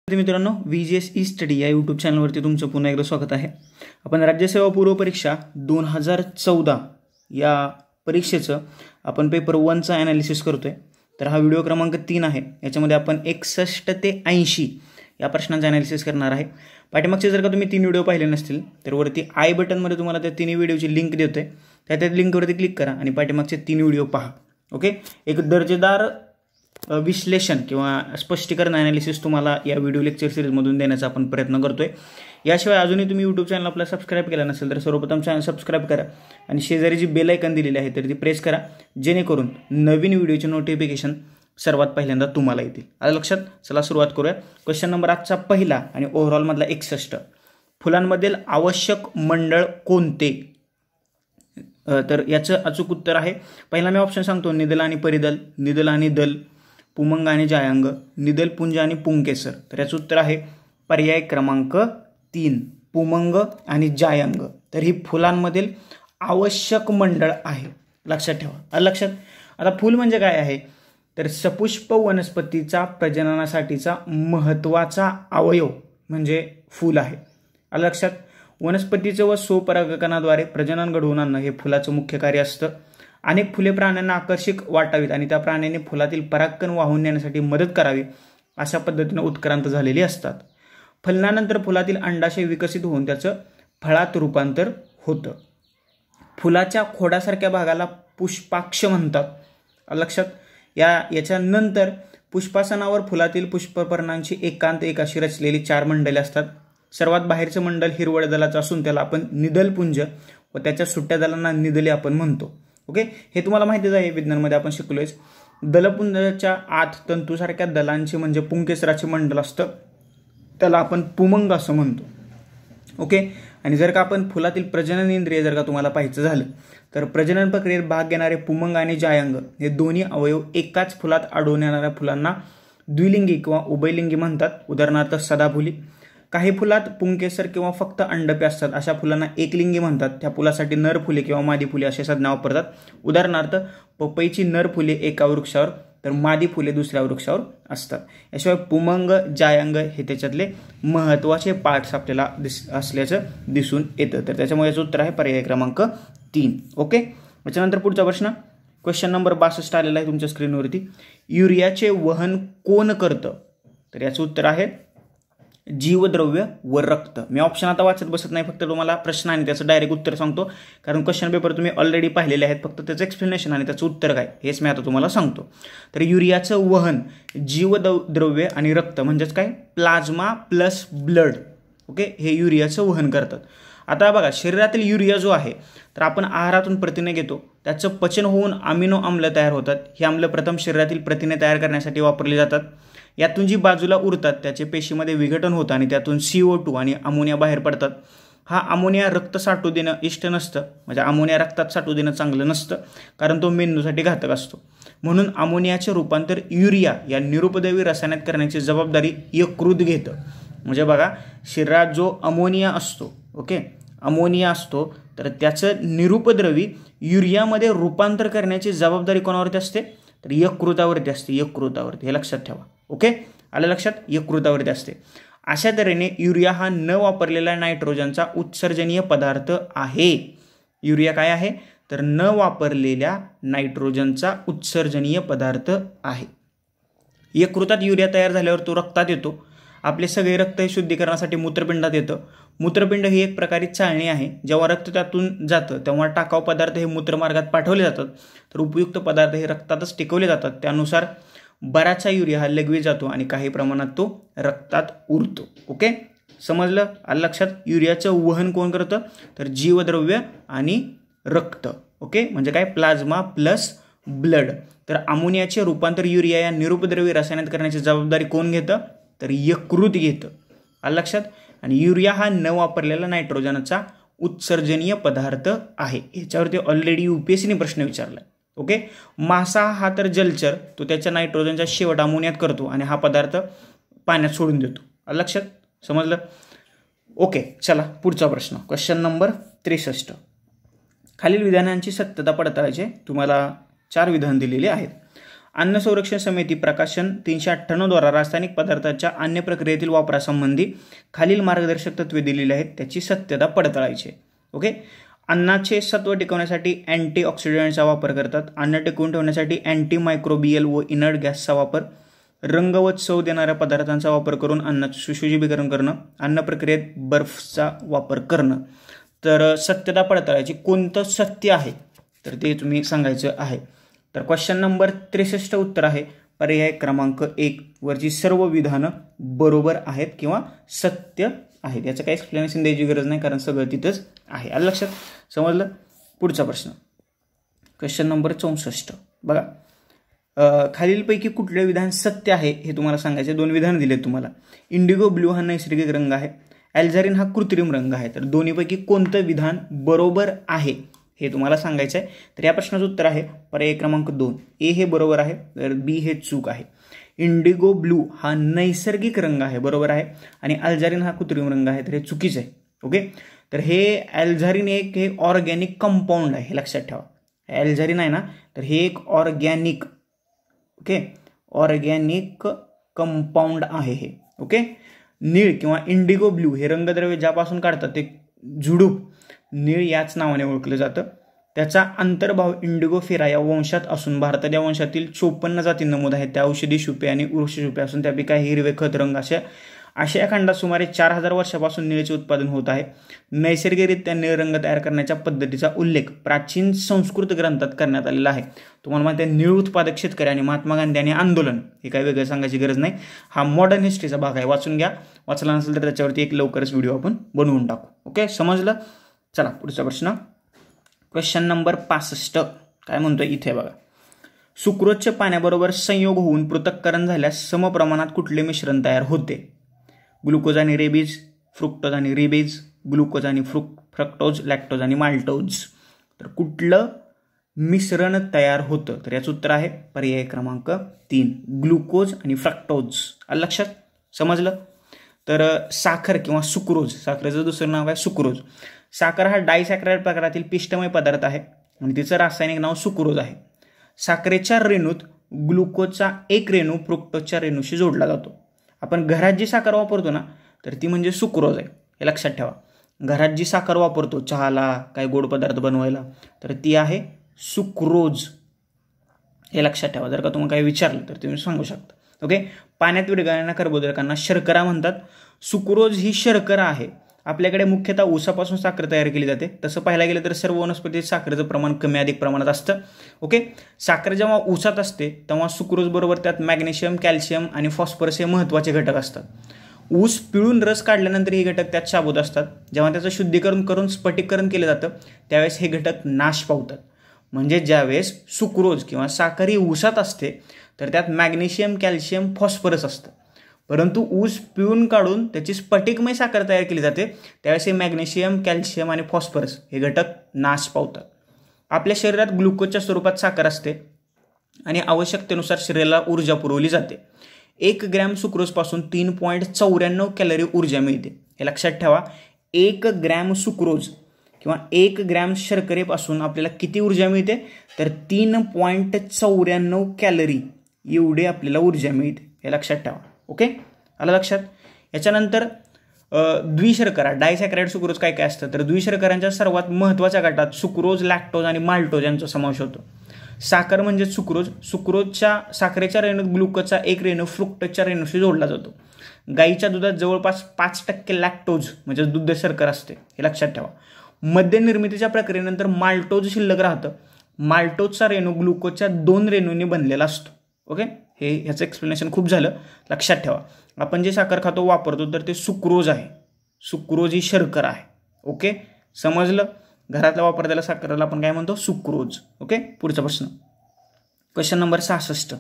मित्रांनो VGS E study या YouTube चॅनलवरती तुमचं पुन्हा एकदा स्वागत आहे। आपण राज्यसेवा पूर्व परीक्षा 2014 या परीक्षेचं आपण पेपर 1 चा ॲनालिसिस करतोय। तर हा व्हिडिओ क्रमांक 3 आहे। याच्यामध्ये आपण 61 ते 80 या प्रश्नांचं ॲनालिसिस करणार आहे। पाठीमागचे जर का तुम्ही 3 व्हिडिओ पाहिले नसतील तर वरती आय बटन मध्ये तुम्हाला त्या 3 व्हिडिओची लिंक देतोय। त्या लिंकवरती क्लिक करा आणि पाठीमागचे 3 व्हिडिओ पहा। ओके, एक दर्जेदार विश्लेषण किंवा स्पष्टीकरण ॲनालिसिस तुम्हाला या व्हिडिओ लेक्चर सीरीजमधून देण्याचा आपण प्रयत्न करतोय। याशिवाय अजूनही तुम्ही YouTube चॅनल आपला सबस्क्राइब केला नसेल तर सर्वप्रथम चॅनल सबस्क्राइब करा आणि शेजारी जी बेल आयकॉन दिलेली आहे तर ती प्रेस करा, जेणेकरून नवीन व्हिडिओचे नोटिफिकेशन सर्वात पहिल्यांदा तुम्हाला येतील। आलं लक्षात? चला सुरुवात करूया। क्वेश्चन नंबर आजचा पहिला आणि ओव्हरऑल मधला 61, फुलांमधील आवश्यक मंडळ कोणते? तर याचं अचूक उत्तर आहे, पहिला मी ऑप्शन सांगतो, निदल आणि परिदल, निदल आणि दल, पुमंग आणि जायांग, निदल पुंज आणि पुंकेसर। तर याचं उत्तर आहे पर्याय क्रमांक 3, पुमंग आणि जायांग। तर ही फुलांमधील आवश्यक मंडळ आहे, लक्षात ठेवा। लक्षात? आता फूल म्हणजे काय आहे तर सपुष्प वनस्पतीचा प्रजननासाठीचा महत्त्वाचा अवयव म्हणजे फूल आहे। लक्षात? वनस्पतीचं व स्वपरागकणाद्वारे प्रजनन घडवून आणणं हे फुलाचं मुख्य कार्य असतं। अनेक फुले प्राण्यांना आकर्षक वाटावीत आणि त्या प्राण्याने फुलातील परागकण वाहून नेण्यासाठी मदत करावी अशा पद्धतीने उत्क्रांत झालेली असतात। फलनानंतर फुलातील अंडाशय विकसित होऊन त्याचं फळात रूपांतर होतं। फुलाच्या खोडासारख्या भागाला पुष्पाक्ष म्हणतात। लक्षात? याच्यानंतर पुष्पासनावर फुलातील पुष्पपर्णांची एकांत एक अशी रचलेली 4 मंडले असतात। सर्वात बाहेरचं मंडल हिरवळ दलाचं असून त्याला आपण निदलपुंज व त्याच्या सुट्ट्या दलांना निदले आपण म्हणतो। ओके, हे तुम्हाला माहितीच आहे, विज्ञानमध्ये आपण शिकलोय। दलपुंजाच्या आत तंतूसारख्या दलांचे म्हणजे पुंकेसराचे मंडल असतं, त्याला आपण पुमंग असं म्हणतो। ओके, आणि जर का आपण फुलातील प्रजनन इंद्रिय जर का तुम्हाला पाहायचं झालं तर प्रजनन प्रक्रियेत भाग घेणारे पुमंग आणि जायांग हे दोन्ही अवयव एकाच फुलात आढळून येणाऱ्या फुलांना द्विलिंगी किंवा उभयलिंगी म्हणतात। उदाहरणार्थ सदाफुली। काही फुलात पुंकेसर किंवा फक्त अंडपे असतात, अशा फुलांना एकलिंगी म्हणतात। त्या फुलासाठी नर फुले किंवा मादी फुले अशा संज्ञा वापरतात। उदाहरणार्थ पपईची नर फुले एका वृक्षावर तर मादी फुले दुसऱ्या वृक्षावर असतात। याशिवाय पुमंग जायांग हे त्याच्यातले महत्त्वाचे पार्ट्स आपल्याला असल्याचं दिसून येतं। तर त्याच्यामुळे याचं उत्तर आहे पर्याय क्रमांक 3। ओके, त्याच्यानंतर पुढचा प्रश्न क्वेश्चन नंबर 62 आलेला आहे तुमच्या स्क्रीनवरती। युरियाचे वहन कोण करतं? तर याचं उत्तर आहे जीवद्रव्य व रक्त। मी ऑप्शन आता वाचत बसत नाही, फक्त तुम्हाला प्रश्न आणि त्याचं डायरेक्ट उत्तर सांगतो, कारण क्वेश्चन पेपर तुम्ही ऑलरेडी पाहिलेले आहेत। फक्त त्याचं एक्सप्लेनेशन आणि त्याचं उत्तर काय हेच मी आता तुम्हाला सांगतो। तर युरियाचं वहन जीवद्रव्य आणि रक्त म्हणजेच काय, प्लाझ्मा प्लस ब्लड, ओके, हे युरियाचं वहन करतात। आता बघा, शरीरातील युरिया जो आहे तर आपण आहारातून प्रथिने घेतो, त्याचं पचन होऊन अमिनो आम्ल तयार होतात। हे आम्ल प्रथम शरीरातील प्रथिने तयार करण्यासाठी वापरले जातात। यातून जी बाजूला उरतात त्याचे पेशीमध्ये विघटन होतं आणि त्यातून CO2 आणि अमोनिया बाहेर पडतात। हा अमोनिया रक्त साठू देणं इष्ट नसतं, म्हणजे अमोनिया रक्तात साठू देणं चांगलं नसतं, कारण तो मेंदूसाठी घातक असतो। म्हणून अमोनियाचे रूपांतर युरिया या निरुपद्रवी रसायनात करण्याची जबाबदारी यकृत घेतं। म्हणजे बघा, शरीरात जो अमोनिया असतो, ओके, अमोनिया असतो तर त्याचं निरुपद्रवी युरियामध्ये रूपांतर करण्याची जबाबदारी कोणावरती असते तर यकृतावरती असते। यकृतावरती, हे लक्षात ठेवा। ओके, आलं लक्षात? यकृतावरती असते। अशा तऱ्हेने युरिया हा न वापरलेला नायट्रोजनचा उत्सर्जनीय पदार्थ आहे। युरिया काय आहे तर न वापरलेल्या नायट्रोजनचा उत्सर्जनीय पदार्थ आहे। यकृतात युरिया तयार झाल्यावर तो रक्तात येतो। आपले सगळे रक्त हे शुद्धीकरणासाठी मूत्रपिंडात येतं। मूत्रपिंड ही एक प्रकारे चाळणी आहे। जेव्हा रक्त त्यातून जातं तेव्हा टाकाऊ पदार्थ हे मूत्रमार्गात पाठवले जातात, तर उपयुक्त पदार्थ हे रक्तातच टिकवले जातात। त्यानुसार बराचसा युरिया हा लगवी जातो आणि काही प्रमाणात तो रक्तात उरतो। ओके, समजलं? आलं लक्षात? युरियाचं वहन कोण करतं तर जीवद्रव्य आणि रक्त। ओके, म्हणजे काय, प्लाझ्मा प्लस ब्लड। तर अमोनियाचे रूपांतर युरिया या निरुपद्रवी रसायनात करण्याची जबाबदारी कोण घेतं तर यकृत घेतं। आलं लक्षात? आणि युरिया हा न वापरलेला नायट्रोजनचा उत्सर्जनीय पदार्थ आहे। याच्यावरती ऑलरेडी UPSCने प्रश्न विचारला। ओके, मासा हा तर जलचर, तो त्याच्या नायट्रोजनचा शेवट अमोनियात करतो आणि हा पदार्थ पाण्यात सोडून देतो। आलं लक्षात? समजलं? ओके, चला पुढचा प्रश्न क्वेश्चन नंबर 63। खालील विधानांची सत्यता पडताळायची, तुम्हाला 4 विधान दिलेली आहेत। अन्न संरक्षण समिती प्रकाशन 398 द्वारा रासायनिक पदार्थाच्या अन्य प्रक्रियेतील वापरासंबंधी खालील मार्गदर्शक तत्त्वे दिलेली आहेत, त्याची सत्यता पडताळायची. ओके. अन्नाचे सत्व टिकवण्यासाठी अँटीऑक्सिडंटचा वापर करतात. अन्न टिकवून ठेवण्यासाठी अँटी मायक्रोबियल व इनर्ट गॅसचा वापर, रंग व चव देणाऱ्या पदार्थांचा वापर करून अन्नाचं सुशोभीकरण करणं, अन्न प्रक्रियेत बर्फचा वापर करणं. तर सत्यता पडताळायची. कोणतं सत्य आहे तर ते तुम्ही सांगायचं आहे. तर क्वेश्चन नंबर 63 उत्तर आहे पर्याय क्रमांक 1. वरची सर्व विधानं बरोबर आहेत किंवा सत्य आहेत. याचं काही एक्सप्लेनेशन द्यायची गरज नाही कारण सगळं तिथंच आहे. आलं लक्षात? समजलं? पुढचा प्रश्न क्वेश्चन नंबर 64 बघा. खालीलपैकी कुठले विधान सत्य आहे हे तुम्हाला सांगायचे. 2 विधान दिलेत तुम्हाला. इंडिगो ब्लू हा नैसर्गिक रंग आहे, ॲल्झारिन हा कृत्रिम रंग आहे. तर दोन्हीपैकी कोणतं विधान बरोबर आहे हे तुम्हाला सांगायचं आहे. तर या प्रश्नाचं उत्तर आहे पर्याय क्रमांक 2. ए हे बरोबर आहे तर बी हे चूक आहे. इंडिगो ब्लू हा नैसर्गिक रंग आहे, बरोबर आहे, आणि ॲल्झारिन हा कृत्रिम रंग आहे तर हे चुकीचं आहे. ओके. तर हे ॲल्झारिन हे ऑर्गॅनिक कंपाऊंड आहे, हे लक्षात ठेवा. ॲल्झारिन आहे ना तर हे एक ऑर्गॅनिक ऑर्गॅनिक कंपाऊंड आहे हे. ओके. निळ किंवा इंडिगो ब्लू हे रंगद्रव्य ज्यापासून काढतात ते झुडूप निळ याच नावाने ओळखलं जातं. त्याचा अंतर्भाव इंडिगोफेरा या वंशात असून भारतात या वंशातील 54 जाती नमूद आहेत. त्या औषधी शुपे आणि वृक्षशुपे असून त्यापैकी काही हिरवे खत रंग आशिया खंडात सुमारे 4000 वर्षापासून निळेचे उत्पादन होत आहे. नैसर्गिकरित्या निळ रंग तयार करण्याच्या पद्धतीचा उल्लेख प्राचीन संस्कृत ग्रंथात करण्यात आलेला आहे. तुम्हाला माहिती आहे निळ उत्पादक शेतकरी आणि महात्मा गांधी आणि आंदोलन हे काही वेगळं सांगायची गरज नाही. हा मॉडर्न हिस्ट्रीचा भाग आहे, वाचून घ्या. वाचला नसेल तर त्याच्यावरती एक लवकरच व्हिडिओ आपण बनवून टाकू. ओके, समजलं? चला पुढचा प्रश्न क्वेश्चन नंबर 65 काय म्हणतोय इथे बघा. सुक्रोजच्या पाण्याबरोबर संयोग होऊन पृथक्करण झाल्यास समप्रमाणात कुठले मिश्रण तयार होते? ग्लुकोज आणि रेबीज, फ्रुक्टोज आणि रिबेज, ग्लुकोज आणि फ्रक्टोज, लॅक्टोज आणि माल्टोज. तर कुठलं मिश्रण तयार होतं? तर याचं उत्तर आहे पर्याय क्रमांक 3 ग्लुकोज आणि फ्रक्टोज. आलं लक्षात? समजलं? तर साखर किंवा सुक्रोज, साखरेचं दुसरं नाव आहे सुक्रोज. साखर हा डायसॅक्राइड प्रकारातील पिष्टमय पदार्थ आहे आणि तिचं रासायनिक नाव सुक्रोज आहे. साखरेच्या रेणूत ग्लुकोजचा एक रेणू फ्रुक्टोजच्या रेणूशी जोडला जातो. आपण घरात जी साखर वापरतो ना तर ती म्हणजे सुक्रोज आहे, हे लक्षात ठेवा. घरात जी साखर वापरतो चहाला काही गोड पदार्थ बनवायला तर ती आहे सुक्रोज, हे लक्षात ठेवा. जर का तुम्हाला काही विचारलं तर तुम्ही सांगू शकता. ओके. पाण्यात विरघळणाऱ्या कर्बोदकांना शर्करा म्हणतात. सुक्रोज ही शर्करा आहे. आपल्याकडे मुख्यतः ऊसापासून साखर तयार केली जाते. तसं पाहायला गेलं तर सर्व वनस्पतीत साखरेचं प्रमाण कमी अधिक प्रमाणात असतं. ओके. साखर जेव्हा ऊसात असते तेव्हा सुक्रोज बरोबर त्यात मॅग्नेशियम, कॅल्शियम आणि फॉस्फरस हे महत्त्वाचे घटक असतात. ऊस पिळून रस काढल्यानंतर हे घटक त्यात शाबूत असतात. जेव्हा त्याचं शुद्धीकरण करून स्फटिकीकरण केलं जातं त्यावेळेस हे घटक नाश पावतात. म्हणजे ज्यावेळेस सुक्रोज किंवा साखर ही ऊसात असते तर त्यात मॅग्नेशियम, कॅल्शियम, फॉस्फरस असतं. परंतु ऊस पिळून काढून त्याची स्फटिकमय साखर तयार केली जाते त्यावेळेस हे मॅग्नेशियम, कॅल्शियम आणि फॉस्फरस हे घटक नाश पावतात. आपल्या शरीरात ग्लुकोजच्या स्वरूपात साखर असते आणि आवश्यकतेनुसार शरीराला ऊर्जा पुरवली जाते. 1 ग्रॅम सुक्रोजपासून 3.94 कॅलरी ऊर्जा मिळते, हे लक्षात ठेवा. 1 ग्रॅम सुक्रोज किंवा 1 ग्रॅम शर्करेपासून आपल्याला किती ऊर्जा मिळते तर 3.94 कॅलरी एवढी आपल्याला ऊर्जा मिळते, हे लक्षात ठेवा. ओके, आलं लक्षात? याच्यानंतर द्विशर्करा डायसॅक्राइड सुक्रोज काय काय असतं तर द्विशर्करांच्या सर्वात महत्त्वाच्या गटात सुक्रोज, लॅक्टोज आणि माल्टोज यांचा समावेश होतो. साखर म्हणजे सुक्रोज. सुक्रोजच्या साखरेच्या रेणूत ग्लुकोजचा एक रेणू फ्रुक्टोजच्या रेणूशी जोडला जातो. गाईच्या दुधात जवळपास 5% लॅक्टोज म्हणजे दुग्ध शर्करा असते, हे लक्षात ठेवा. मद्य निर्मितीच्या प्रक्रियेनंतर माल्टोज शिल्लक राहतं. माल्टोजचा रेणू ग्लुकोजच्या 2 रेणूंनी बनलेला असतो. ओके, हे ह्याचं एक्सप्लेनेशन खूप झालं, लक्षात ठेवा. आपण जे साखर खातो वापरतो तर ते सुक्रोज आहे. सुक्रोज ही शर्करा आहे. ओके, समजलं? घरातल्या वापरलेल्या साखरेला आपण काय म्हणतो? सुक्रोज. ओके, पुढचा प्रश्न क्वेश्चन नंबर 66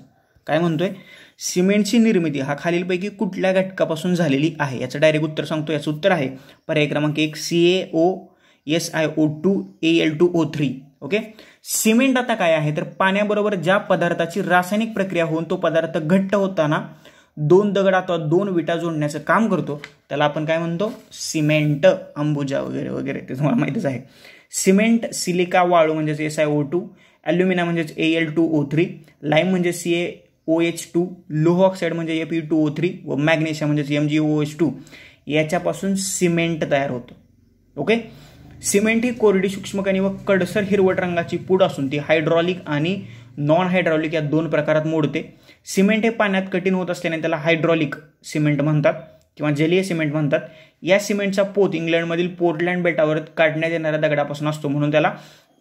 काय म्हणतोय. सिमेंटची निर्मिती हा खालीलपैकी कुठल्या घटकापासून झालेली आहे? याचं डायरेक्ट उत्तर सांगतो. याचं उत्तर आहे पर्याय क्रमांक 1 CaOSiO2 Al2O3. ओके. सिमेंट आता काय आहे तर पाण्याबरोबर ज्या पदार्थाची रासायनिक प्रक्रिया होऊन तो पदार्थ घट्ट होताना 2 दगड अथवा 2 विटा जोडण्याचं काम करतो त्याला आपण काय म्हणतो? सिमेंट. अंबुजा वगैरे वगैरे ते तुम्हाला माहितीच आहे. सिमेंट, सिलिका वाळू म्हणजे SiO2, ॲल्युमिना म्हणजेच Al2O3, लाईम म्हणजे CaOH2, लोह ऑक्साईड म्हणजे Fe2O3 व मॅग्नेशियम म्हणजेच MgOH2 याच्यापासून सिमेंट तयार होतं. ओके. सिमेंट ही कोरडी सूक्ष्मकणी व कडसर हिरवट रंगाची पूड असून ती हायड्रॉलिक आणि नॉन हायड्रॉलिक या दोन प्रकारात मोडते. सिमेंट हे पाण्यात कठीण होत असल्याने त्याला हायड्रॉलिक सिमेंट म्हणतात किंवा जलीय सिमेंट म्हणतात. या सिमेंटचा पोत इंग्लंडमधील पोर्टलँड बेटावर काढण्यात येणाऱ्या दगडापासून असतो म्हणून त्याला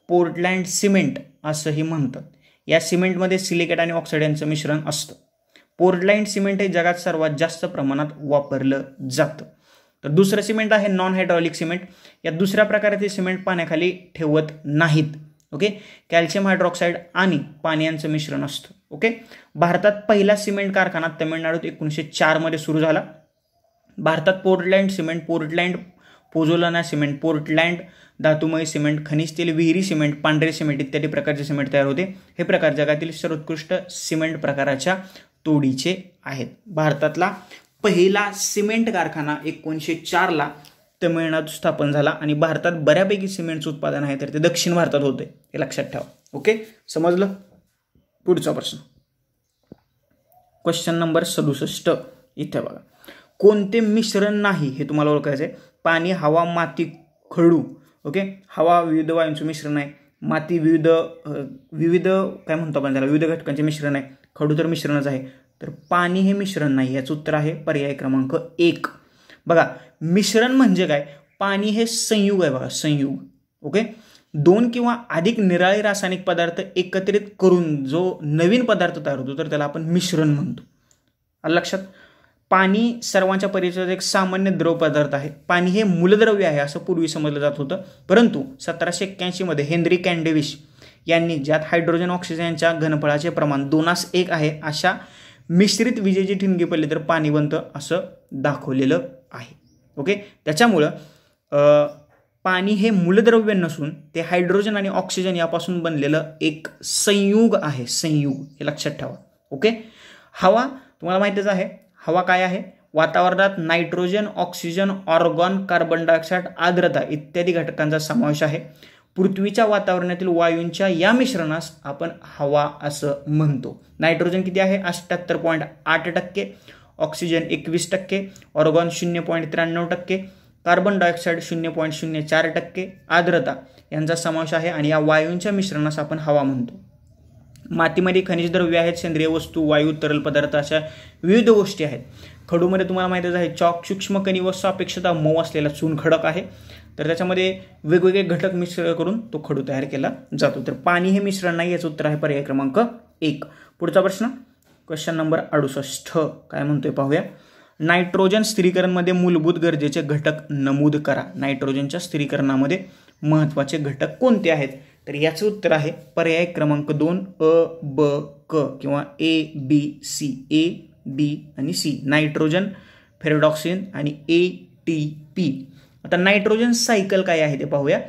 पोर्टलँड सिमेंट असंही म्हणतात. या सिमेंटमध्ये सिलिकेट आणि ऑक्साईड यांचं मिश्रण असतं. पोर्टलँड सिमेंट हे जगात सर्वात जास्त प्रमाणात वापरलं जातं. तर दुसरं सिमेंट आहे नॉन हायड्रॉलिक सिमेंट. या दुसऱ्या प्रकारचे सिमेंट पाण्याखाली ठेवत नाहीत. ओके. कॅल्शियम हायड्रॉक्साईड आणि पाणी यांचं मिश्रण असतं. ओके. भारतात पहिला सिमेंट कारखाना तमिळनाडूत 1904 मध्ये सुरू झाला. भारतात Portland cement, Portland pozzolana cement, Portland धातुमय सिमेंट, खनिज तेल, विहिरी सिमेंट, पांढरे सिमेंट इत्यादी प्रकारचे सिमेंट तयार होते. हे प्रकार जगातील सर्वोत्कृष्ट सिमेंट प्रकाराच्या तोडीचे आहेत. भारतातला पहिला सिमेंट कारखाना 1904 ला तमिळनाडूत स्थापन झाला आणि भारतात बऱ्यापैकी सिमेंटचं उत्पादन आहे तर ते दक्षिण भारतात होते, हे लक्षात ठेवा. ओके. समजलं. पुढचा प्रश्न, क्वेश्चन नंबर 67 इथे बघा. कोणते मिश्रण नाही हे तुम्हाला ओळखायचं आहे. पाणी, हवा, माती, खडू. ओके. हवा विविध वायूंचं मिश्रण आहे. माती विविध काय म्हणतो आपण त्याला, विविध घटकांचे मिश्रण आहे. खडू तर मिश्रणच आहे. तर पाणी हे मिश्रण नाही. याचं उत्तर आहे पर्याय क्रमांक 1. बघा, मिश्रण म्हणजे काय, पाणी हे संयुग आहे. बघा, संयुग. ओके. दोन किंवा अधिक निराळे रासायनिक पदार्थ एकत्रित करून जो नवीन पदार्थ तयार होतो तर त्याला आपण मिश्रण म्हणतो. लक्षात. पाणी सर्वांच्या परिचयाचा एक सामान्य द्रव पदार्थ आहे. पाणी हे मूलद्रव्य आहे असं पूर्वी समजलं जात होतं. परंतु 1781 मध्ये हेनरी कॅन्डेविश यांनी ज्यात हायड्रोजन ऑक्सिजन यांच्या घनफळाचे प्रमाण 2:1 आहे अशा मिश्रित विजेची ठिणगी पडली तर पाणी बनतं असं दाखवलेलं आहे. ओके. त्याच्यामुळं पाणी हे मूलद्रव्य नसून ते हायड्रोजन आणि ऑक्सिजन यापासून बनलेलं एक संयुग आहे. संयुग, हे लक्षात ठेवा. ओके. हवा तुम्हाला माहितीच आहे. हवा काय आहे, वातावरणात nitrogen, oxygen, argon, carbon dioxide, आर्द्रता इत्यादी घटकांचा समावेश आहे. पृथ्वीच्या वातावरणातील वायूंच्या या मिश्रणास आपण हवा असं म्हणतो. नायट्रोजन किती आहे, 78.8%, ऑक्सिजन 21%, ऑर्गॉन 0.93%, कार्बन डायऑक्साईड 0.04%, आर्द्रता यांचा समावेश आहे आणि या वायूंच्या मिश्रणास आपण हवा म्हणतो. मातीमध्ये खनिज द्रव्य आहेत, सेंद्रिय वस्तू, वायू, तरल पदार्थ अशा विविध गोष्टी आहेत. खडूमध्ये तुम्हाला माहितीच आहे चॉक, सूक्ष्मकणी व सापेक्षता मऊ असलेला चून खडक आहे. तर त्याच्यामध्ये वेगवेगळे घटक मिश्र करून तो खडू तयार केला जातो. तर पाणी हे मिश्रण नाही. याचं उत्तर आहे पर्याय क्रमांक 1. पुढचा प्रश्न, क्वेश्चन नंबर 68 काय म्हणतोय पाहूया. नायट्रोजन स्थिरीकरणमध्ये मूलभूत गरजेचे घटक नमूद करा. नायट्रोजनच्या स्थिरीकरणामध्ये महत्त्वाचे घटक कोणते आहेत तर याचं उत्तर आहे पर्याय क्रमांक 2 अ, ब, क किंवा ABC. A, B आणि C. नायट्रोजन, फेरडॉक्सिन आणि ATP. आता नायट्रोजन सायकल काय आहे ते पाहूया.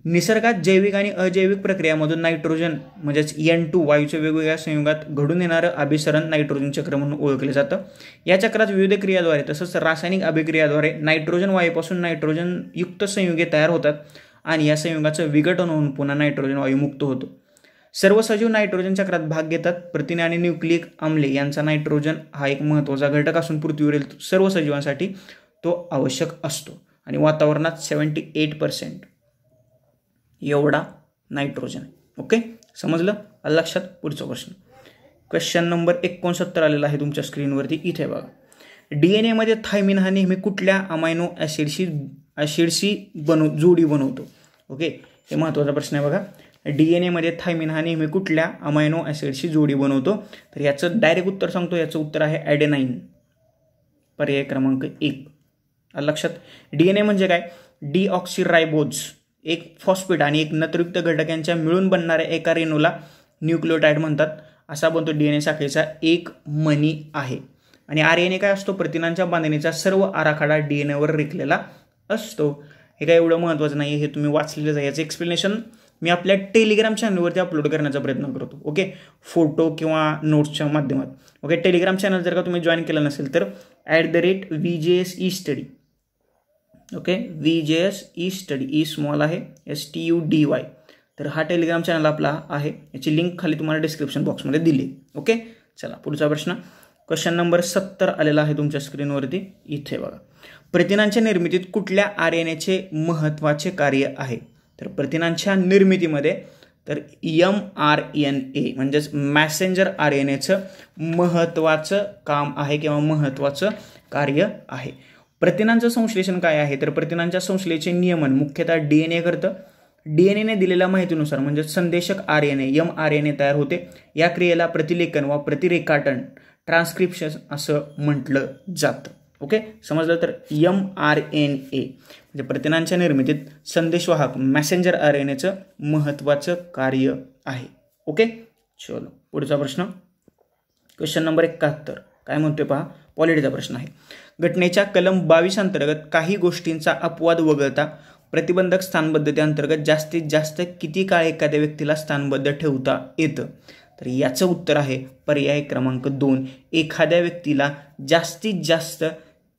निसर्गात जैविक आणि अजैविक प्रक्रियामधून नायट्रोजन म्हणजेच N2 वायूच्या वेगवेगळ्या संयुगात घडून येणारं अभिसरण नायट्रोजन चक्र म्हणून ओळखले जातं. या चक्रात विविध क्रियाद्वारे तसंच रासायनिक अभिक्रियाद्वारे नायट्रोजन वायूपासून नायट्रोजन युक्त संयुगे तयार होतात आणि या संयुगाचं विघटन होऊन पुन्हा नायट्रोजन वायू मुक्त होतो. सर्व सजीव नायट्रोजन चक्रात भाग घेतात. प्रथिने आणि न्यूक्लिक आम्ले यांचा नायट्रोजन हा एक महत्त्वाचा घटक असून पृथ्वीवरील सर्व सजीवांसाठी तो आवश्यक असतो आणि वातावरणात 78% एवढा नायट्रोजन आहे. ओके. समजलं, लक्षात. पुढचा प्रश्न, क्वेश्चन नंबर 69 आलेला आहे तुमच्या स्क्रीनवरती. इथे बघा. DNA मध्ये थायमिन हा नेहमी कुठल्या अमायनो ॲसिडशी जोडी बनवतो. ओके. हे महत्त्वाचा प्रश्न आहे बघा. DNA मध्ये थायमिन हा नेहमी कुठल्या अमायनो ॲसिडशी जोडी बनवतो तर याचं डायरेक्ट उत्तर सांगतो. याचं उत्तर आहे ॲडेनाईन. पर्याय क्रमांक 1. लक्षात. DNA म्हणजे काय, डीऑक्सिरायबोज एक फॉस्फेट आणि एक नत्रयुक्त घटक यांच्या मिळून बनणाऱ्या एका रेणूला न्यूक्लियोटाइड म्हणतात. असा बनतो DNA शाखेचा एक मणी आहे. आणि RNA काय असतो, प्रथिनांच्या बांधणीचा सर्व आराखडा DNA वर रेखलेला असतो. हे काय एवढं महत्त्वाचं नाही, हे तुम्ही वाचलेलंच आहे. याचं एक्सप्लेनेशन मी आपल्या टेलिग्राम चॅनलवरती अपलोड करण्याचा प्रयत्न करतो. ओके. फोटो किंवा नोट्सच्या माध्यमात. ओके. टेलिग्राम चॅनल जर का तुम्ही जॉईन केलं नसेल तर @VJS E-Study. Okay. VJS E-Study, E small आहे, STUDY. तर हा टेलिग्राम चॅनल आपला आहे, याची लिंक खाली तुम्हाला डिस्क्रिप्शन बॉक्समध्ये दिली. ओके, चला पुढचा प्रश्न. क्वेश्चन नंबर 70 आलेला आहे तुमच्या स्क्रीनवरती. इथे बघा, प्रथिनांच्या निर्मितीत कुठल्या RNAचे महत्त्वाचे कार्य आहे? तर प्रथिनांच्या निर्मितीमध्ये तर mRNA म्हणजेच मॅसेंजर RNAचं महत्त्वाचं काम आहे किंवा महत्त्वाचं कार्य आहे. प्रथिनांचं संश्लेषण काय आहे? तर प्रथिनांच्या संश्लेषणाचे नियमन मुख्यतः DNA करतं. DNA दिलेल्या माहितीनुसार म्हणजे संदेशक RNA mRNA तयार होते. या क्रियेला प्रतिलेखन वा प्रतिरेखाटन ट्रान्स्क्रिप्शन असं म्हटलं जातं. ओके, समजलं? तर mRNA म्हणजे प्रथिनांच्या निर्मितीत संदेशवाहक मॅसेंजर RNAचं महत्त्वाचं कार्य आहे. ओके, चलो पुढचा प्रश्न. क्वेश्चन नंबर 71 काय म्हणतोय पहा, पॉलिटीचा प्रश्न आहे. घटनेच्या कलम 22 अंतर्गत काही गोष्टींचा अपवाद वगळता प्रतिबंधक स्थानबद्धतेअंतर्गत जास्तीत जास्त किती काळ एखाद्या व्यक्तीला स्थानबद्ध ठेवता येतं? तर याचं उत्तर आहे पर्याय क्रमांक 2. एखाद्या व्यक्तीला जास्तीत जास्त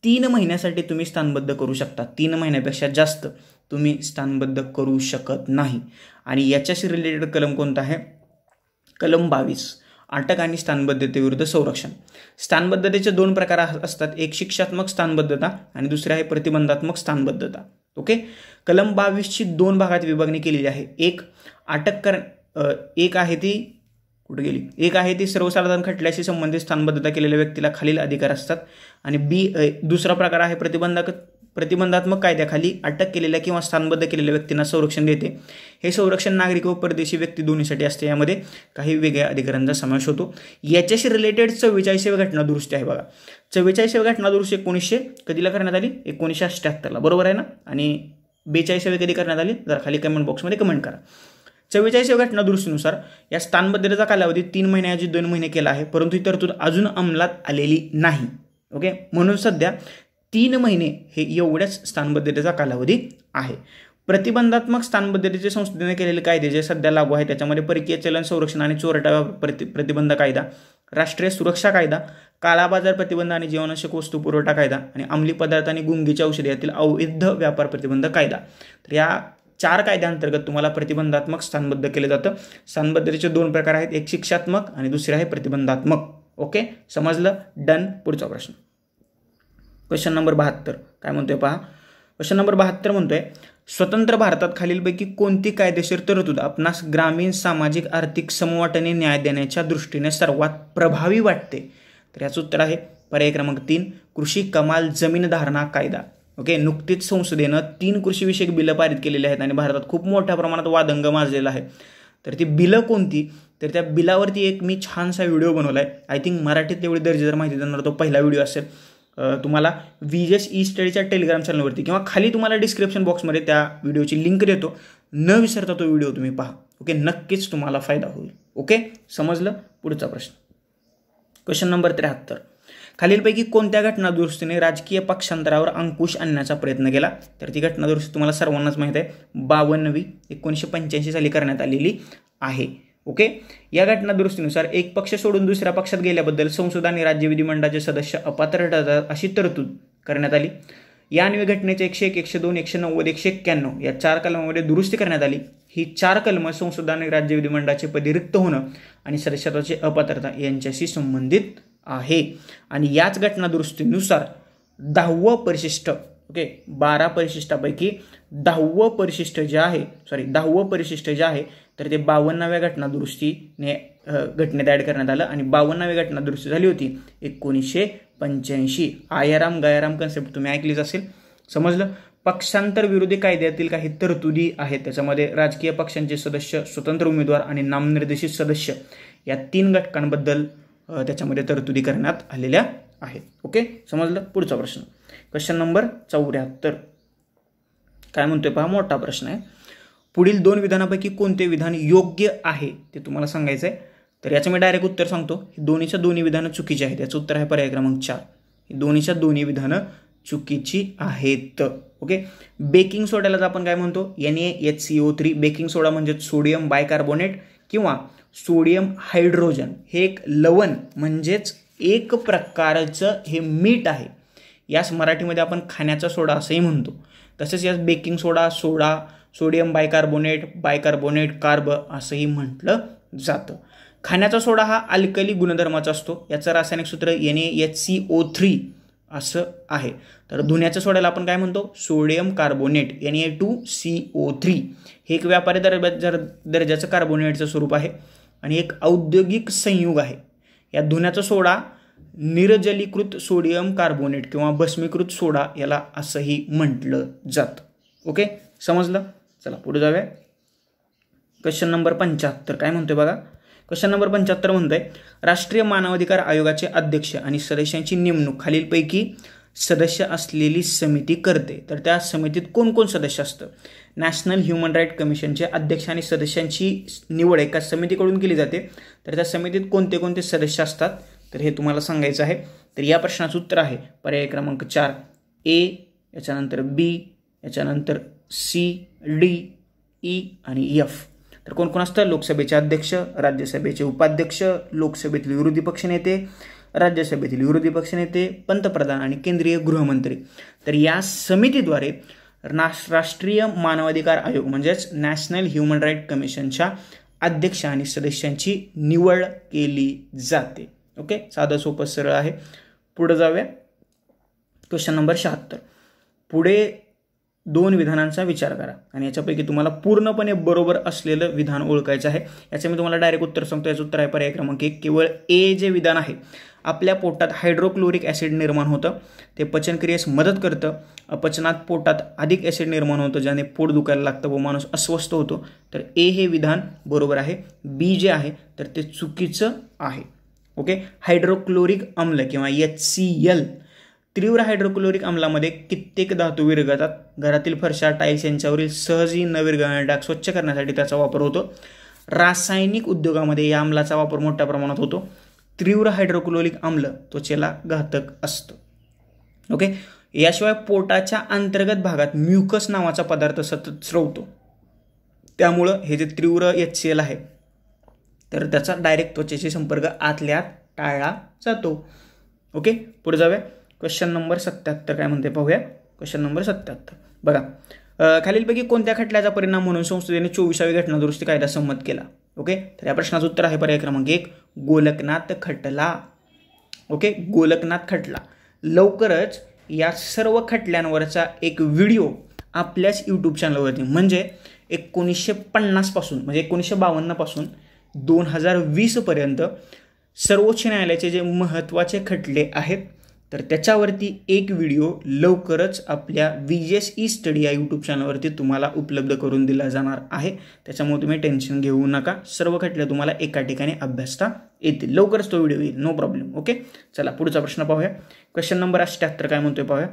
3 महिन्यासाठी तुम्ही स्थानबद्ध करू शकता. 3 महिन्यापेक्षा जास्त तुम्ही स्थानबद्ध करू शकत नाही. आणि याच्याशी रिलेटेड कलम कोणता आहे? कलम 22, अटक आणि स्थानबद्धतेविरुद्ध संरक्षण. स्थानबद्धतेचे 2 प्रकार असतात, एक शिक्षात्मक स्थानबद्धता आणि दुसरे आहे प्रतिबंधात्मक स्थानबद्धता. ओके, कलम 22ची 2 भागात विभागणी केलेली आहे. एक आहे ती सर्वसाधारण खटल्याशी संबंधित स्थानबद्धता केलेल्या व्यक्तीला खालील अधिकार असतात. आणि दुसरा प्रकार आहे प्रतिबंधात्मक कायद्याखाली अटक केलेल्या किंवा स्थानबद्ध केलेल्या व्यक्तींना संरक्षण देते. हे संरक्षण नागरिक व परदेशी व्यक्ती दोन्हीसाठी असते. यामध्ये काही वेगळ्या अधिकारांचा समावेश होतो. याच्याशी रिलेटेड 44वी घटना दुरुस्ती आहे बघा. 44वी घटना दुरुस्ती 1900 कधीला करण्यात आली? 1978ला, बरोबर आहे ना? आणि 42वी कधी करण्यात आली? जरा खाली कमेंट बॉक्समध्ये कमेंट करा. 44व्या घटना दुरुस्तीनुसार या स्थानबद्धतेचा कालावधी 3 महिन्याऐवजी 2 महिने केला आहे, परंतु ही तरतूद अजून अंमलात आलेली नाही. ओके, म्हणून सध्या 3 महिने हे एवढ्याच स्थानबद्धतेचा कालावधी आहे. प्रतिबंधात्मक स्थानबद्धतेचे संस्थेने केलेले कायदे जे सध्या लागू आहे त्याच्यामध्ये परकीय चलन संरक्षण आणि चोरटा प्रतिबंध कायदा, राष्ट्रीय सुरक्षा कायदा, काळाबाजार प्रतिबंध आणि जीवनावश्यक वस्तू पुरवठा कायदा आणि अंमली पदार्थ आणि गुंगीच्या औषधी यातील अवैध व्यापार प्रतिबंध कायदा. तर या 4 कायद्यांतर्गत तुम्हाला प्रतिबंधात्मक स्थानबद्ध केले जातं. स्थानबद्धतेचे 2 प्रकार आहेत, एक शिक्षात्मक आणि दुसरे आहे प्रतिबंधात्मक. ओके, समजलं? डन. पुढचा प्रश्न. क्वेश्चन नंबर 72 काय म्हणतोय पहा. क्वेश्चन नंबर 72 म्हणतोय, स्वतंत्र भारतात खालीलपैकी कोणती कायदेशीर तरतूद आपणास ग्रामीण सामाजिक आर्थिक समवाटने न्याय देण्याच्या दृष्टीने सर्वात प्रभावी वाटते? तर याचं उत्तर आहे पर्याय क्रमांक 3, कृषी कमाल जमीन धारणा कायदा. ओके, नुकतीच संसदेनं 3 कृषीविषयक बिलं पारित केलेली आहेत आणि भारतात खूप मोठ्या प्रमाणात वादंग माजलेला आहे. तर ती बिलं कोणती? तर त्या बिलावरती एक मी छानसा व्हिडिओ बनवला आहे. आय थिंक मराठीत तेवढी दर्जेदार माहिती देणार तो पहिला व्हिडिओ असेल. तुम्हाला VJS ई-स्टडीच्या टेलिग्राम चॅनलवरती किंवा खाली तुम्हाला डिस्क्रिप्शन बॉक्समध्ये त्या व्हिडिओची लिंक देतो. न विसरता तो व्हिडिओ तुम्ही पहा. ओके, नक्कीच तुम्हाला फायदा होईल. ओके, समजलं? पुढचा प्रश्न. क्वेश्चन नंबर 73 खालीलपैकी कोणत्या घटना दुरुस्तीने राजकीय पक्षांतरावर अंकुश आणण्याचा प्रयत्न केला? तर ती घटना दुरुस्ती तुम्हाला सर्वांनाच माहीत आहे, 52वी 1985 साली करण्यात आलेली आहे. ओके, या घटना दुरुस्तीनुसार एक पक्ष सोडून दुसऱ्या पक्षात गेल्याबद्दल संसद आणि राज्य विधिमंडळाचे सदस्य अपात्र ठरतात अशी तरतूद करण्यात आली. या अन्वये घटनेचे 101, 102, 190, 191 या 4 कलमांमध्ये दुरुस्ती करण्यात आली. ही 4 कलमं संसद आणि राज्य विधिमंडळाचे पदी रिक्त होणं आणि सदस्यत्वाची अपात्रता यांच्याशी संबंधित आहे. आणि याच घटना दुरुस्तीनुसार 10वं परिशिष्ट, ओके, 12 परिशिष्टापैकी 10वं परिशिष्ट जे आहे तर ते 52व्या घटना दुरुस्तीने घटनेत ॲड करण्यात आलं. आणि 52वी घटना दुरुस्ती झाली होती 1985. आयाराम गयाराम कन्सेप्ट तुम्ही ऐकलीच असेल. समजलं? पक्षांतर विरोधी कायद्यातील काही तरतुदी आहेत, त्याच्यामध्ये राजकीय पक्षांचे सदस्य, स्वतंत्र उमेदवार आणि नामनिर्देशित सदस्य या 3 घटकांबद्दल त्याच्यामध्ये तरतुदी करण्यात आलेल्या आहेत. ओके, समजलं? पुढचा प्रश्न. क्वेश्चन नंबर 74 काय म्हणतोय पहा, मोठा प्रश्न आहे. पुढील 2 विधानापैकी कोणते विधान योग्य आहे ते तुम्हाला सांगायचं आहे. तर याचं मी डायरेक्ट उत्तर सांगतो. दोन्हीच्या दोन्ही विधानं चुकीची आहेत. याचं उत्तर आहे पर्याय क्रमांक 4. दोन्हीच्या दोन्ही विधानं चुकीची आहेत. ओके, बेकिंग सोड्याला आपण काय म्हणतो? NaHCO3. बेकिंग सोडा म्हणजे सोडियम बायकार्बोनेट किंवा सोडियम हायड्रोजन. हे एक लवण म्हणजेच एक प्रकारचं हे मीठ आहे. यास मराठीमध्ये आपण खाण्याचा सोडा असंही म्हणतो. तसेच यास बेकिंग सोडा, सोडियम बायकार्बोनेट कार्ब असंही म्हटलं जातं. खाण्याचा सोडा हा अल्कली गुणधर्माचा असतो. याचं रासायनिक सूत्र NaHCO3 असं आहे. तर धुण्याच्या सोड्याला आपण काय म्हणतो? Sodium carbonate Na2CO3. हे एक व्यापारी दर्जाचं कार्बोनेटचं स्वरूप आहे आणि एक औद्योगिक संयुग आहे. या धुण्याचा सोडा निर्जलीकृत सोडियम कार्बोनेट किंवा भस्मीकृत सोडा याला असंही म्हटलं जातं. ओके, समजलं? चला पुढे जाऊया. क्वेश्चन नंबर 75 काय म्हणतोय बघा. क्वेश्चन नंबर 75 म्हणतोय राष्ट्रीय मानवाधिकार आयोगाचे अध्यक्ष आणि सदस्यांची नेमणूक खालीलपैकी सदस्य असलेली समिती करते. तर त्या समितीत कोण कोण सदस्य असतं? नॅशनल ह्युमन राईट कमिशनचे अध्यक्ष आणि सदस्यांची निवड एका समितीकडून केली जाते. तर त्या समितीत कोणते कोणते सदस्य असतात तर हे तुम्हाला सांगायचं आहे. तर या प्रश्नाचं उत्तर आहे पर्याय क्रमांक 4 A, याच्यानंतर B, याच्यानंतर C, D, E आणि F. तर कोण कोण असतं? लोकसभेचे अध्यक्ष, राज्यसभेचे उपाध्यक्ष, लोकसभेतील विरोधी पक्षनेते, राज्यसभेतील विरोधी पक्षनेते, पंतप्रधान आणि केंद्रीय गृहमंत्री. तर या समितीद्वारे राष्ट्रीय मानवाधिकार आयोग म्हणजेच नॅशनल ह्युमन राईट कमिशनच्या अध्यक्ष आणि सदस्यांची निवड केली जाते. ओके, साधं सोपं सरळ आहे. पुढे जाऊया. Question number 76. पुढे 2 विधानांचा विचार करा आणि याच्यापैकी तुम्हाला पूर्णपणे बरोबर असलेलं विधान ओळखायचं आहे. याचं मी तुम्हाला डायरेक्ट उत्तर सांगतो. याचं उत्तर आहे पर्याय क्रमांक 1 केवळ A जे विधान आहे. आपल्या पोटात हायड्रोक्लोरिक ॲसिड निर्माण होतं, ते पचनक्रियेस मदत करतं. अपचनात पोटात अधिक ॲसिड निर्माण होतं ज्याने पोट दुखायला लागतं व माणूस अस्वस्थ होतो. तर A हे विधान बरोबर आहे. B जे आहे तर ते चुकीचं आहे. ओके, हायड्रोक्लोरिक अम्ल किंवा HCl तीव्र हायड्रोक्लोरिक अम्लामध्ये कित्येक धातू विरघळतात. घरातील फरशा, टाईल्स यांच्यावरील सहजी न विरघळणारे डाग स्वच्छ करण्यासाठी त्याचा वापर होतो. रासायनिक उद्योगामध्ये या अम्लाचा वापर मोठ्या प्रमाणात होतो. तीव्र हायड्रोक्लोरिक अम्ल त्वचेला घातक असतं. ओके, याशिवाय पोटाच्या अंतर्गत भागात म्युकस नावाचा पदार्थ सतत स्रवतो. त्यामुळं हे जे तीव्र HCl आहे तर त्याचा डायरेक्ट त्वचेशी संपर्क आतल्या आत टाळला जातो. ओके, पुढे जाऊया. क्वेश्चन नंबर 77 काय म्हणते पाहूया. क्वेश्चन नंबर 77 बघा. खालीलपैकी कोणत्या खटल्याचा परिणाम म्हणून संसदेने 24वी घटना दुरुस्ती कायदा संमत केला? ओके, तर या प्रश्नाचं उत्तर आहे पर्याय क्रमांक 1 गोलकनाथ खटला. ओके, गोलकनाथ खटला. लवकरच या सर्व खटल्यांवरचा एक व्हिडिओ आपल्याच यूट्यूब चॅनलवरती म्हणजे 1950 पासून म्हणजे 1952 पासून 2020 पर्यंत सर्वोच्च न्यायालयाचे जे महत्त्वाचे खटले आहेत तर त्याच्यावरती एक व्हिडिओ लवकरच आपल्या VGS ई-स्टडी या यूट्यूब चॅनलवरती तुम्हाला उपलब्ध करून दिला जाणार आहे. त्याच्यामुळे तुम्ही टेन्शन घेऊ नका. सर्व खटले तुम्हाला एका ठिकाणी अभ्यासता येतील. लवकरच तो व्हिडिओ येईल, नो प्रॉब्लेम. ओके, चला पुढचा प्रश्न पाहूया. क्वेश्चन नंबर 78 काय म्हणतोय पाहूया.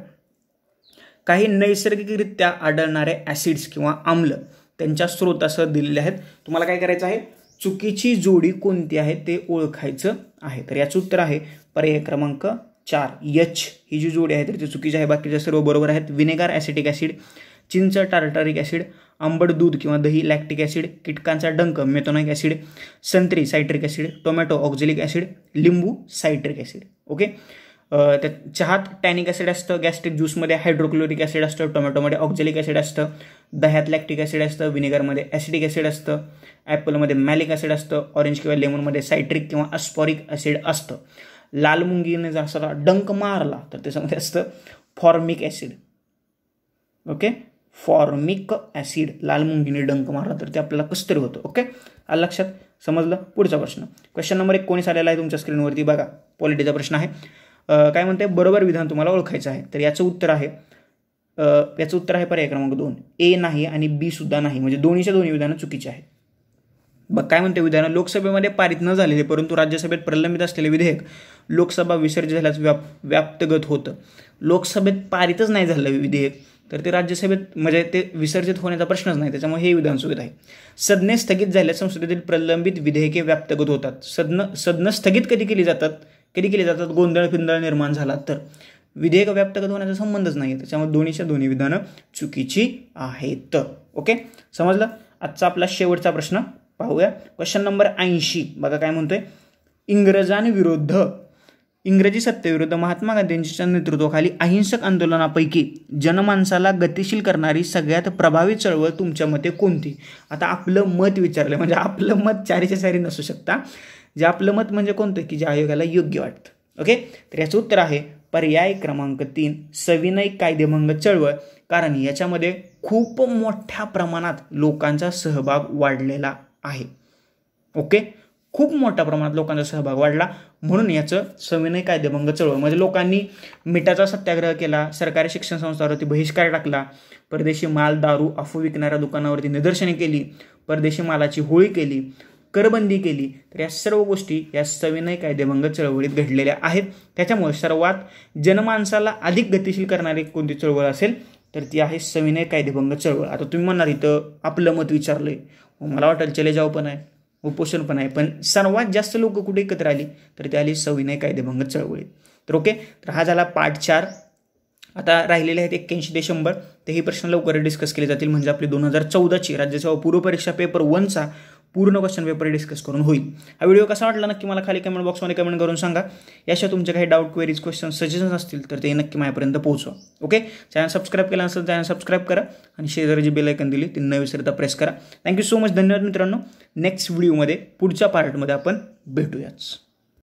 काही नैसर्गिकरित्या आढळणारे ॲसिड्स किंवा आम्ल त्यांच्या स्रोतासह दिलेले आहेत. तुम्हाला काय करायचं आहे? चुकीची जोडी कोणती आहे ते ओळखायचं आहे. तर याचं उत्तर आहे पर्याय क्रमांक 4 H ही जी जोडी आहे तर ती चुकीची आहे. बाकीच्या सर्व बरोबर आहेत. विनेगर ॲसिटिक ॲसिड, चिंच टार्टारिक ॲसिड, आंबट दूध किंवा दही लॅक्टिक ॲसिड, कीटकांचा डंक मेथोनिक ॲसिड, संत्री citric acid, tomato oxalic acid, लिंबू सायट्रिक ॲसिड. ओके, त्या चहात टॅनिक ॲसिड असतं, गॅस्ट्रिक ज्यूसमध्ये हायड्रोक्लोरिक ॲसिड असतं, टोमॅटोमध्ये ऑक्झॅलिक ॲसिड असतं, दह्यात लॅक्टिक ॲसिड असतं, विनेगरमध्ये ॲसिडिक ॲसिड असतं, ॲपलमध्ये मॅलिक ॲसिड असतं, ऑरेंज किंवा लेमनमध्ये सायट्रिक किंवा अस्पॉरिक ॲसिड असतं. लाल मुंगीने जर असा डंक मारला तर त्याच्यामध्ये असतं formic acid. Okay, formic acid. लाल मुंगीने डंक मारला तर ते आपल्याला कसं तरी होतं. ओके, आलं लक्षात? समजलं? पुढचा प्रश्न क्वेश्चन नंबर 19 आलेला आहे तुमच्या स्क्रीनवरती बघा. पॉलिटीचा प्रश्न आहे. काय म्हणते? बरोबर विधान तुम्हाला ओळखायचं आहे. तर याचं उत्तर आहे पर्याय क्रमांक 2 A नाही आणि B सुद्धा नाही. म्हणजे दोन्ही विधानं चुकीची आहेत. बघ काय म्हणते विधान. लोकसभेमध्ये पारित न झालेले परंतु राज्यसभेत प्रलंबित असलेले विधेयक लोकसभा विसर्जित झाल्यास व्याप्तगत होतं. लोकसभेत पारितच नाही झालं विधेयक तर ते राज्यसभेत म्हणजे ते विसर्जित होण्याचा प्रश्नच नाही. त्याच्यामुळे हे विधान चुकीत आहे. सदने स्थगित झाल्यास संसदेतील प्रलंबित विधेयके व्याप्तगत होतात. सदन स्थगित कधी केली जातात गोंधळ फिंदळ निर्माण झाला तर. विधेयक व्याप्तगत होण्याचा संबंधच नाही. त्याच्यामुळे दोन्ही विधानं चुकीची आहेत. ओके, समजलं? आजचा आपला शेवटचा प्रश्न पाहूया. क्वेश्चन नंबर 80 बघा काय म्हणतोय. इंग्रजांविरुद्ध इंग्रजी सत्तेविरुद्ध महात्मा गांधींच्या नेतृत्वाखाली अहिंसक आंदोलनापैकी जनमानसाला गतिशील करणारी सगळ्यात प्रभावी चळवळ तुमच्या मते कोणती? आता आपलं मत विचारलं म्हणजे आपलं मत चारीच्या चारी नसू शकता. जे आपलं मत म्हणजे कोणतं की जे आयोगाला योग्य वाटतं. ओके, तर याचं उत्तर आहे पर्याय क्रमांक 3 सविनय कायदेभंग चळवळ. कारण याच्यामध्ये खूप मोठ्या प्रमाणात लोकांचा सहभाग वाढलेला आहे. ओके, खूप मोठ्या प्रमाणात लोकांचा सहभाग वाढला म्हणून याचं सविनय कायदेभंग चळवळ. म्हणजे लोकांनी मिठाचा सत्याग्रह केला, सरकारी शिक्षण संस्थांवरती बहिष्कार टाकला, परदेशी माल दारू अफू विकणाऱ्या दुकानावरती निदर्शने केली, परदेशी मालाची होळी केली, करबंदी केली. तर या सर्व गोष्टी या सविनय कायदेभंग चळवळीत घडलेल्या आहेत. त्याच्यामुळे सर्वात जनमानसाला अधिक गतिशील करणारी कोणती चळवळ असेल तर ती आहे सविनय कायदेभंग चळवळ. आता तुम्ही म्हणणार इथं आपलं मत विचारलंय, मला वाटेल चले जाव पण आहे, उपोषण पण आहे, पण सर्वात जास्त लोक कुठे एकत्र आली तर ती आली सविनय कायदेभंग चळवळीत. तर ओके, तर हा झाला पार्ट 4. आता राहिलेले आहेत 81 ते 100. तेही प्रश्न लवकर डिस्कस केले जातील म्हणजे आपली 2014ची राज्यसेवा पूर्व परीक्षा पेपर 1चा पूर्ण क्वेश्चन पेपर डिस्कस करून होईल. हा व्हिडिओ कसा वाटला नक्की मला खाली कमेंट बॉक्समध्ये कमेंट करून सांगा. याशिवाय तुमचे काही डाऊट, क्वेरीज, क्वेश्चन, सजेशन्स असतील तर ते नक्की माझ्यापर्यंत पोहोचवा. ओके, चॅनल सबस्क्राईब केला नसेल चॅनल सबस्क्राईब करा आणि शेजारी जी बेल आयकॉन दिली ती न विसरता प्रेस करा. Thank you so much. धन्यवाद मित्रांनो. नेक्स्ट व्हिडिओमध्ये पुढच्या पार्टमध्ये आपण भेटूयाच.